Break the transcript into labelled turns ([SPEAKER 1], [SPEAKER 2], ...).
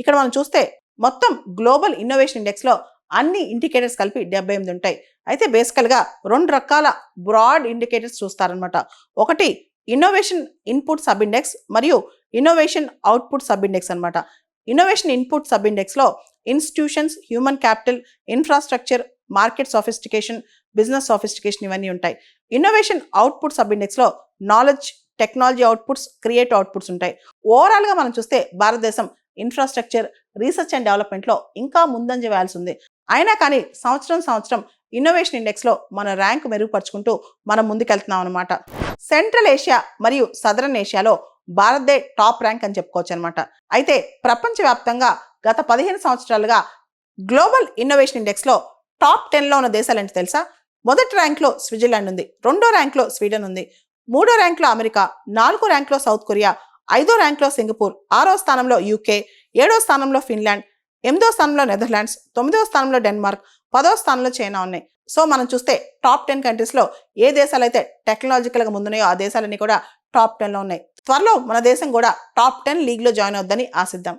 [SPEAKER 1] ఇక్కడ మనం చూస్తే మొత్తం గ్లోబల్ ఇన్నోవేషన్ ఇండెక్స్లో అన్ని ఇండికేటర్స్ కలిపి 78 ఉంటాయి. అయితే బేసికల్గా 2 రకాల బ్రాడ్ ఇండికేటర్స్ చూస్తారనమాట. ఒకటి ఇన్నోవేషన్ ఇన్పుట్ సబ్ ఇండెక్స్ మరియు ఇన్నోవేషన్ అవుట్పుట్ సబ్ ఇండెక్స్ అనమాట. ఇన్నోవేషన్ ఇన్పుట్ సబ్ ఇండెక్స్లో institutions, human capital, infrastructure, market sophistication, business sophistication ఇవన్నీ ఉంటాయి. ఇన్నోవేషన్ అవుట్పుట్ సబ్ ఇండెక్స్లో knowledge, technology outputs, creative outputs ఉంటాయి. ఓవరాల్గా మనం చూస్తే భారతదేశం ఇన్ఫ్రాస్ట్రక్చర్, రీసెర్చ్ అండ్ డెవలప్మెంట్లో ఇంకా ముందంజ వేయాల్సి ఉంది. అయినా కానీ సంవత్సరం ఇన్నోవేషన్ ఇండెక్స్లో మన ర్యాంక్ మెరుగుపరుచుకుంటూ మనం ముందుకెళ్తున్నాం అనమాట. సెంట్రల్ ఏషియా మరియు సదరన్ ఏషియాలో భారత్దే టాప్ ర్యాంక్ అని చెప్పుకోవచ్చు అనమాట. అయితే ప్రపంచవ్యాప్తంగా గత 15 సంవత్సరాలుగా గ్లోబల్ ఇన్నోవేషన్ ఇండెక్స్లో టాప్ 10లో ఉన్న దేశాలు ఏంటి తెలుసా? మొదటి ర్యాంక్లో స్విట్జర్లాండ్ ఉంది, 2వ ర్యాంక్లో స్వీడన్ ఉంది, 3వ ర్యాంక్లో అమెరికా, 4వ ర్యాంక్లో సౌత్ కొరియా, 5వ ర్యాంక్లో సింగపూర్, 6వ స్థానంలో యూకే, 7వ స్థానంలో ఫిన్లాండ్, 8వ స్థానంలో నెదర్లాండ్స్, 9వ స్థానంలో డెన్మార్క్, 10వ స్థానంలో చైనా ఉన్నాయి. సో మనం చూస్తే టాప్ 10 కంట్రీస్లో ఏ దేశాలు అయితే టెక్నాలజికల్గా ముందున్నాయో ఆ దేశాలన్నీ కూడా టాప్ 10లో ఉన్నాయి. త్వరలో మన దేశం కూడా టాప్ 10 లీగ్లో జాయిన్ అవుద్దని ఆశిద్దాం.